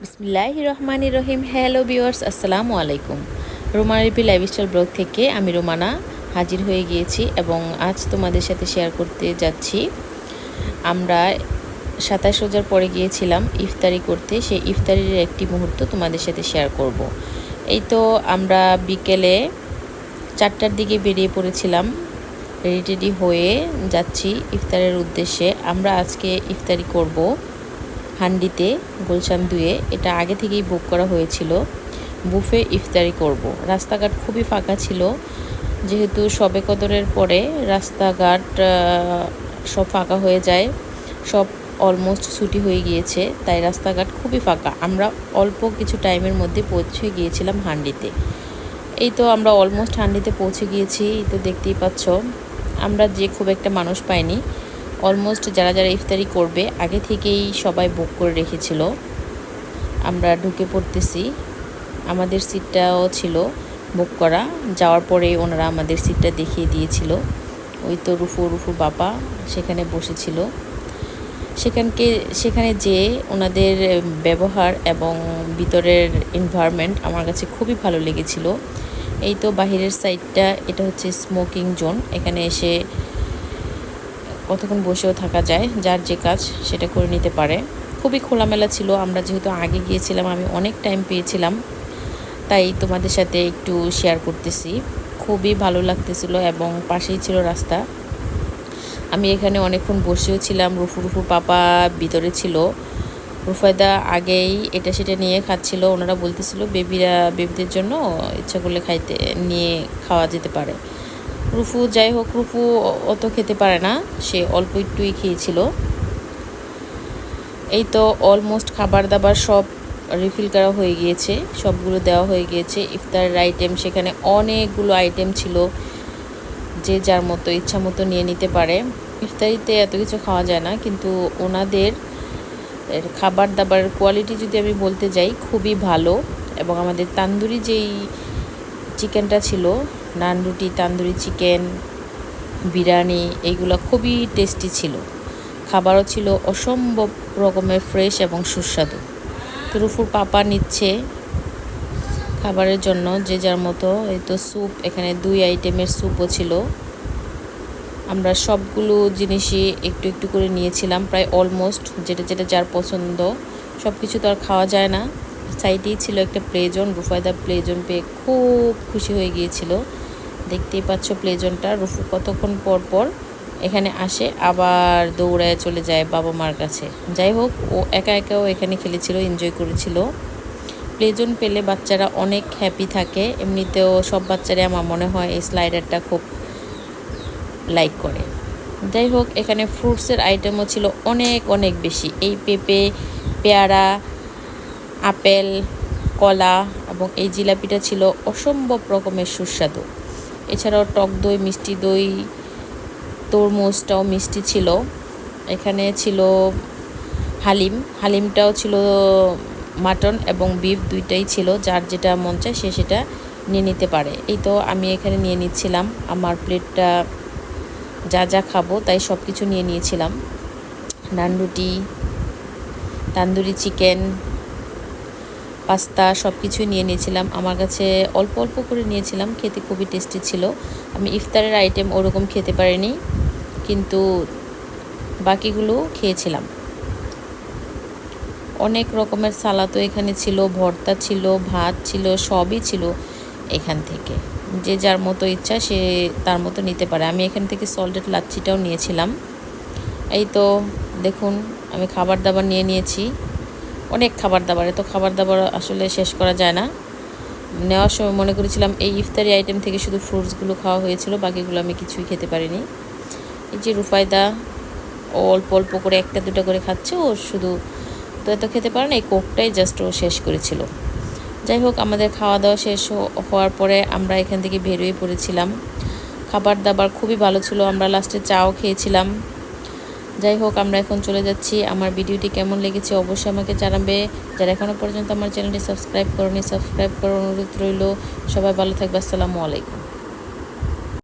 বিসমিল্লাহির রহমানির রহিম। Hello viewers, আসসালামু আলাইকুম। রোমানা রিপি লাইফস্টাইল ব্লগ থেকে আমি রোমানা হাজির হয়ে গিয়েছি এবং আজ তোমাদের সাথে শেয়ার করতে যাচ্ছি। আমরা 27 রোজার পরে গিয়েছিলাম ইফতারি করতে, সেই ইফতারির একটি মুহূর্ত তোমাদের সাথে শেয়ার করব। এই তো আমরা বিকেলে 4টার দিকে বেরিয়ে পড়েছিলাম, রেডি হয়ে যাচ্ছি ইফতারের উদ্দেশ্যে। আমরা আজকে ইফতারি করব হান্ডিতে, গুলশান 2-এ। এটা আগে থেকেই বুক করা হয়েছিল, বুফে ইফতারি করব। রাস্তাঘাট খুবই ফাঁকা ছিল, যেহেতু শবে কদরের পরে রাস্তাঘাট সব ফাঁকা হয়ে যায়, সব অলমোস্ট ছুটি হয়ে গিয়েছে, তাই রাস্তাঘাট খুবই ফাঁকা। আমরা অল্প কিছু টাইমের মধ্যে পৌঁছে গিয়েছিলাম হান্ডিতে। এই তো আমরা অলমোস্ট হান্ডিতে পৌঁছে গিয়েছি, তো দেখতেই পাচ্ছ। আমরা যে খুব একটা মানুষ পাইনি, অলমোস্ট যারা যারা ইফতারি করবে আগে থেকেই সবাই বুক করে রেখেছিল। আমরা ঢুকে পড়তেছি, আমাদের সিটটাও ছিল বুক করা। যাওয়ার পরে ওনারা আমাদের সিটটা দেখিয়ে দিয়েছিল। ওই তো রুফুর বাবা সেখানে বসেছিল। সেখানে যে ওনাদের ব্যবহার এবং ভিতরের এনভায়রনমেন্ট আমার কাছে খুবই ভালো লেগেছিল। এই তো বাহিরের সাইডটা, এটা হচ্ছে স্মোকিং জোন। এখানে এসে কতক্ষণ বসেও থাকা যায়, যার যে কাজ সেটা করে নিতে পারে। খুবই খোলামেলা ছিল। আমরা যেহেতু আগে গিয়েছিলাম, আমি অনেক টাইম পেয়েছিলাম, তাই তোমাদের সাথে একটু শেয়ার করতেছি। খুবই ভালো লাগতেছিল এবং পাশেই ছিল রাস্তা। আমি এখানে অনেকক্ষণ বসেও ছিলাম। রুফুর পাপা ভিতরে ছিল। রুফায়দা আগেই এটা সেটা নিয়ে খাচ্ছিল। ওনারা বলতেছিল বেবিদের জন্য ইচ্ছা করলে নিয়ে খাওয়া যেতে পারে। রুফু যাই হোক, রুফু অত খেতে পারে না, সে অল্প একটুই খেয়েছিল। এই তো অলমোস্ট খাবার দাবার সব রিফিল করা হয়ে গিয়েছে, সবগুলো দেওয়া হয়ে গিয়েছে। ইফতারের আইটেম সেখানে অনেকগুলো আইটেম ছিল, যে যার মতো ইচ্ছা মতো নিয়ে নিতে পারে। ইফতারিতে এত কিছু খাওয়া যায় না, কিন্তু ওনাদের খাবার দাবারের কোয়ালিটি যদি আমি বলতে যাই, খুবই ভালো। এবং আমাদের তান্দুরি যেই চিকেনটা ছিল, নান রুটি, তান্দুরি চিকেন, বিরিয়ানি, এইগুলো খুবই টেস্টি ছিল। খাবারও ছিল অসম্ভব রকমের ফ্রেশ এবং সুস্বাদু। তো রুফুর পাপা নিচ্ছে খাবারের জন্য যে যার মতো। এই তো স্যুপ, এখানে 2 আইটেমের স্যুপও ছিল। আমরা সবগুলো জিনিসই একটু একটু করে নিয়েছিলাম, প্রায় অলমোস্ট যেটা যেটা যার পছন্দ। সব কিছু তো আর খাওয়া যায় না। সাইডেই ছিল একটা প্লেজন, রুফায়দা প্লেজন পেয়ে খুব খুশি হয়ে গিয়েছিল। দেখতেই পাচ্ছ প্লেজনটা। রুফু কতক্ষণ পর পর এখানে আসে, আবার দৌড়ায় চলে যায় বাবা মার কাছে। যাই হোক, ও একা একাও এখানে খেলেছিল, এনজয় করেছিল। প্লেজন পেলে বাচ্চারা অনেক হ্যাপি থাকে। এমনিতেও সব বাচ্চারাই আমার মনে হয় এই স্লাইডারটা খুব লাইক করে। যাই হোক, এখানে ফ্রুটসের আইটেমও ছিল অনেক অনেক বেশি। এই পেঁপে, পেয়ারা, আপেল, কলা এবং এই জিলাপিটা ছিল অসম্ভব রকমের সুস্বাদু। এছাড়াও টক দই, মিষ্টি দই, তরমুজটাও মিষ্টি ছিল। এখানে ছিল হালিমটাও ছিল মাটন এবং বিফ, দুইটাই ছিল। যার যেটা মন চায় সে সেটা নিয়ে নিতে পারে। এই তো আমি এখানে নিয়ে নিচ্ছিলাম আমার প্লেটটা, যা যা খাবো তাই সব কিছু নিয়ে নিয়েছিলাম। নান রুটি, তান্দুরি চিকেন, পাস্তা, সব কিছুই নিয়ে নিয়েছিলাম। আমার কাছে অল্প অল্প করে নিয়েছিলাম, খেতে খুবই টেস্টি ছিল। আমি ইফতারের আইটেম ওরকম খেতে পারিনি, কিন্তু বাকিগুলো খেয়েছিলাম। অনেক রকমের সালাদও এখানে ছিল, ভর্তা ছিল, ভাত ছিল, সবই ছিল এখান থেকে। যে যার মতো ইচ্ছা সে তার মতো নিতে পারে। আমি এখান থেকে সল্টেড লাচ্ছিটাও নিয়েছিলাম। এই তো দেখুন, আমি খাবার দাবার নিয়ে নিয়েছি, অনেক খাবার দাবার। এত খাবার দাবার আসলে শেষ করা যায় না। নেওয়ার সময় মনে করেছিলাম এই ইফতারি আইটেম থেকে শুধু ফ্রুটসগুলো খাওয়া হয়েছিল, বাকিগুলো আমি কিছুই খেতে পারিনি। এই যে রুফায়দা, ও অল্প অল্প করে একটা দুটো করে খাচ্ছে, ও শুধু তো এত খেতে পারে না, এই কোকটাই জাস্ট ও শেষ করেছিল। যাই হোক, আমাদের খাওয়া দাওয়া শেষ হওয়ার পরে আমরা এখান থেকে বেরিয়ে পড়েছিলাম। খাবার দাবার খুবই ভালো ছিল, আমরা লাস্টে চাও খেয়েছিলাম। যাই হোক, আমরা এখন চলে যাচ্ছি। আমার ভিডিওটি কেমন লেগেছে অবশ্যই আমাকে জানাবে। যারা এখনও পর্যন্ত আমার চ্যানেলটি সাবস্ক্রাইব করোনি, সাবস্ক্রাইব করার অনুরোধ রইল। সবাই ভালো থাকবে। আসসালামু আলাইকুম।